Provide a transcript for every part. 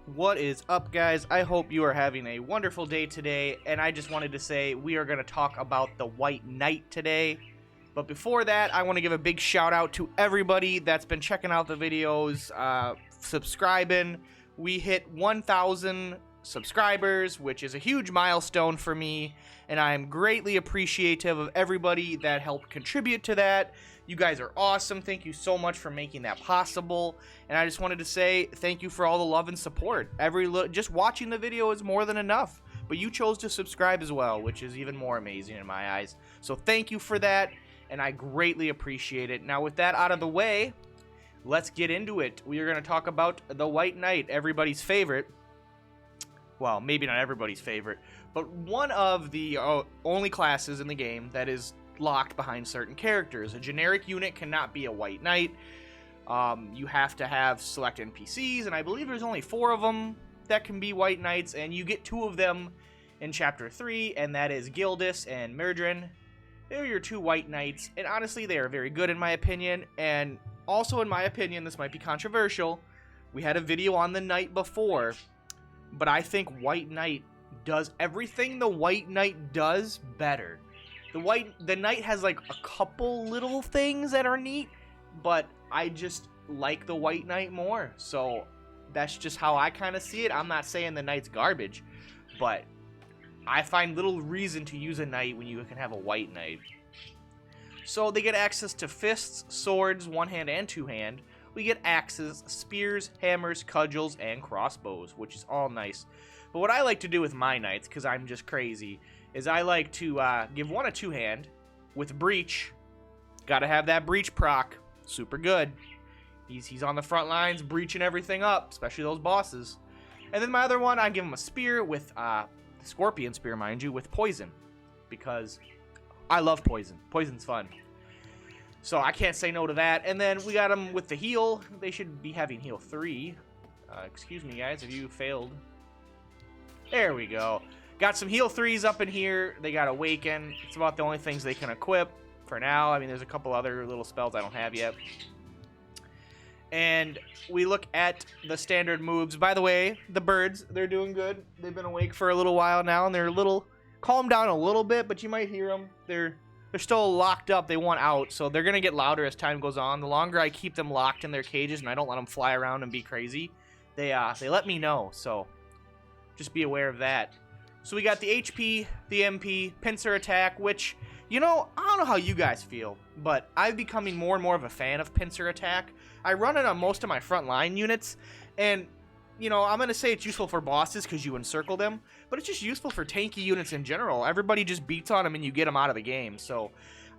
What is up, guys? I hope you are having a wonderful day today, and I just wanted to say we are going to talk about the White Knight today. But before that, I want to give a big shout out to everybody that's been checking out the videos, subscribing. We hit 1,000 subscribers, which is a huge milestone for me, and I am greatly appreciative of everybody that helped contribute to that. You guys are awesome. Thank you so much for making that possible. And I just wanted to say thank you for all the love and support. Just watching the video is more than enough, but you chose to subscribe as well, which is even more amazing in my eyes. So thank you for that, and I greatly appreciate it. Now, with that out of the way, let's get into it. We are going to talk about the White Knight, everybody's favorite. Well, maybe not everybody's favorite, but one of the only classes in the game that is locked behind certain characters. A generic unit cannot be a White Knight. You have to have select NPCs, and I believe there's only 4 of them that can be White Knights, and you get 2 of them in Chapter 3, and that is Gildas and Myrddin. They're your 2 White Knights, and honestly, they are very good in my opinion, and also in my opinion, this might be controversial, we had a video on the Knight before, but I think White Knight does everything the White Knight does better. The Knight has like a couple little things that are neat, but I just like the White Knight more. So that's just how I kind of see it. I'm not saying the Knight's garbage, but I find little reason to use a Knight when you can have a White Knight. So they get access to fists, swords, one-hand and two-hand. We get axes, spears, hammers, cudgels, and crossbows, which is all nice. But what I like to do with my Knights, because I'm just crazy, is I like to give one a two-hand with breach. Gotta have that breach proc. Super good. He's on the front lines, breaching everything up, especially those bosses. And then my other one, I give him a spear with scorpion spear, mind you, with poison, because I love poison. Poison's fun. So I can't say no to that. And then we got them with the heal. They should be having heal 3. Excuse me, guys, if you failed. There we go. Got some heal 3s up in here. They got Awaken. It's about the only things they can equip for now. I mean, there's a couple other little spells I don't have yet. And we look at the standard moves. By the way, the birds, they're doing good. They've been awake for a little while now, and they're a little calmed down a little bit, but you might hear them. They're still locked up. They want out, so they're going to get louder as time goes on. The longer I keep them locked in their cages and I don't let them fly around and be crazy, they let me know, so just be aware of that. So we got the HP, the MP, pincer attack, which, you know, I don't know how you guys feel, but I'm becoming more and more of a fan of pincer attack. I run it on most of my frontline units, and, you know, I'm going to say it's useful for bosses because you encircle them, but it's just useful for tanky units in general. Everybody just beats on them and you get them out of the game, so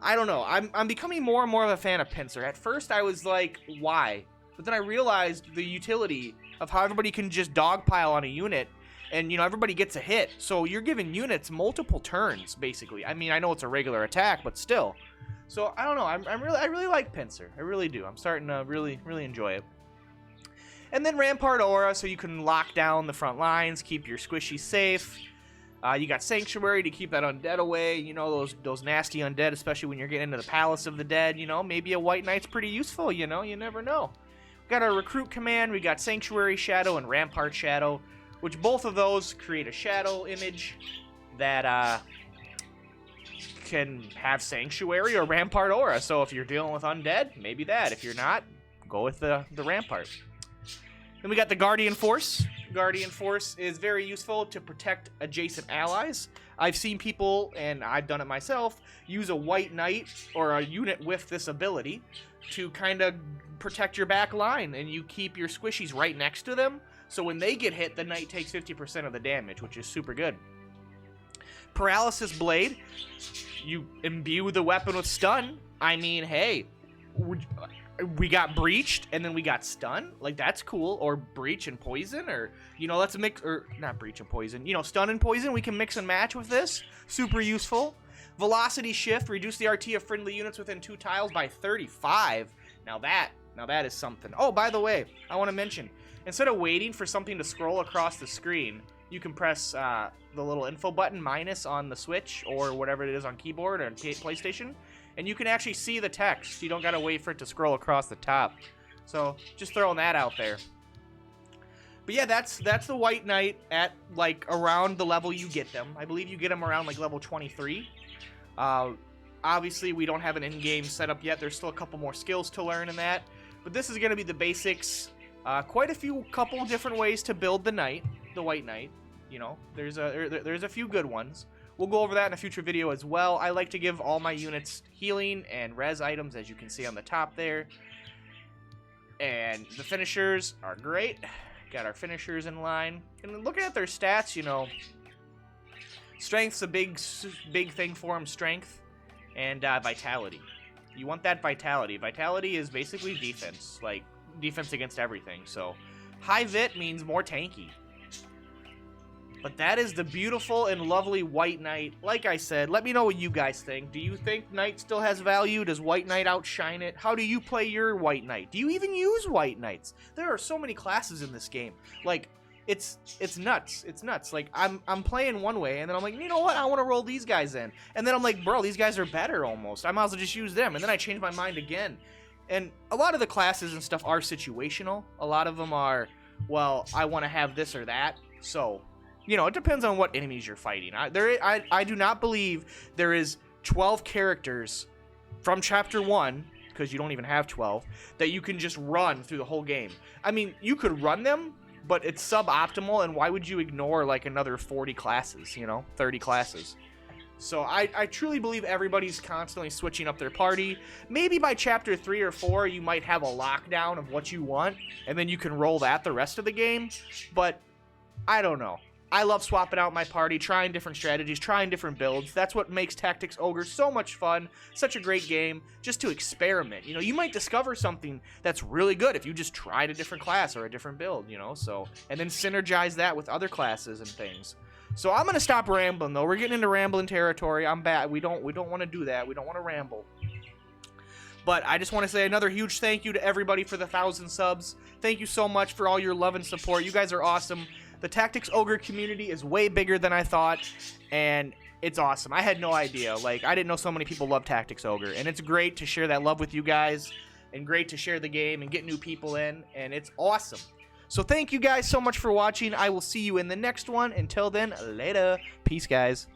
I don't know. I'm becoming more and more of a fan of pincer. At first I was like, why? But then I realized the utility of how everybody can just dogpile on a unit, and, you know, everybody gets a hit. So you're giving units multiple turns, basically. I mean, I know it's a regular attack, but still. So, I don't know. I really like pincer. I really do. I'm starting to really enjoy it. And then Rampart Aura, so you can lock down the front lines, keep your squishies safe. You got Sanctuary to keep that undead away. You know, those nasty undead, especially when you're getting into the Palace of the Dead. You know, maybe a White Knight's pretty useful, you know. You never know. We got our Recruit Command. We got Sanctuary Shadow and Rampart Shadow, which both of those create a shadow image that can have Sanctuary or Rampart Aura. So if you're dealing with undead, maybe that. If you're not, go with the Rampart. Then we got the Guardian Force. Guardian Force is very useful to protect adjacent allies. I've seen people, and I've done it myself, use a White Knight or a unit with this ability to kind of protect your back line, and you keep your squishies right next to them. So when they get hit, the Knight takes 50% of the damage, which is super good. Paralysis Blade. You imbue the weapon with stun. I mean, hey, we got breached, and then we got stun. Like, that's cool. Or breach and poison, or, you know, let's mix, or not breach and poison. You know, stun and poison, we can mix and match with this. Super useful. Velocity Shift. Reduce the RT of friendly units within 2 tiles by 35. Now that is something. Oh, by the way, I want to mention, instead of waiting for something to scroll across the screen, you can press the little info button minus on the Switch or whatever it is on keyboard or PlayStation, and you can actually see the text. You don't got to wait for it to scroll across the top. So just throwing that out there. But yeah, that's the White Knight at like around the level you get them. I believe you get them around like level 23. Obviously, we don't have an in-game setup yet. There's still a couple more skills to learn in that. But this is going to be the basics. Quite a couple different ways to build the knight, the White Knight. You know, there's a few good ones. We'll go over that in a future video as well. I like to give all my units healing and res items, as you can see on the top there. And the finishers are great. Got our finishers in line. And looking at their stats, you know, strength's a big thing for them. Strength and vitality. You want that vitality. Vitality is basically defense, like defense against everything. So high vit means more tanky. But that is the beautiful and lovely White Knight. Like I said, let me know what you guys think. Do you think Knight still has value? Does White Knight outshine it? How do you play your White Knight? Do you even use White Knights? There are so many classes in this game. Like, it's nuts. It's nuts. Like, I'm playing one way, and then I'm like, you know what? I want to roll these guys in. And then I'm like, bro, these guys are better almost. I might as well just use them. And then I change my mind again. And a lot of the classes and stuff are situational. A lot of them are, well, I want to have this or that. So, you know, it depends on what enemies you're fighting. I do not believe there is 12 characters from Chapter 1, because you don't even have 12, that you can just run through the whole game. I mean, you could run them, but it's suboptimal, and why would you ignore, like, another 40 classes, you know, 30 classes? So I truly believe everybody's constantly switching up their party. Maybe by Chapter 3 or 4, you might have a lockdown of what you want, and then you can roll that the rest of the game, but I don't know. I love swapping out my party, trying different strategies, trying different builds. That's what makes Tactics Ogre so much fun, such a great game, just to experiment. You know, you might discover something that's really good if you just tried a different class or a different build, you know, so, and then synergize that with other classes and things. So I'm going to stop rambling, though. We're getting into rambling territory. I'm bad. We don't want to do that. We don't want to ramble. But I just want to say another huge thank you to everybody for the 1,000 subs. Thank you so much for all your love and support. You guys are awesome. The Tactics Ogre community is way bigger than I thought, and it's awesome. I had no idea. Like, I didn't know so many people love Tactics Ogre, and it's great to share that love with you guys, and great to share the game and get new people in, and it's awesome. So thank you guys so much for watching. I will see you in the next one. Until then, later. Peace, guys.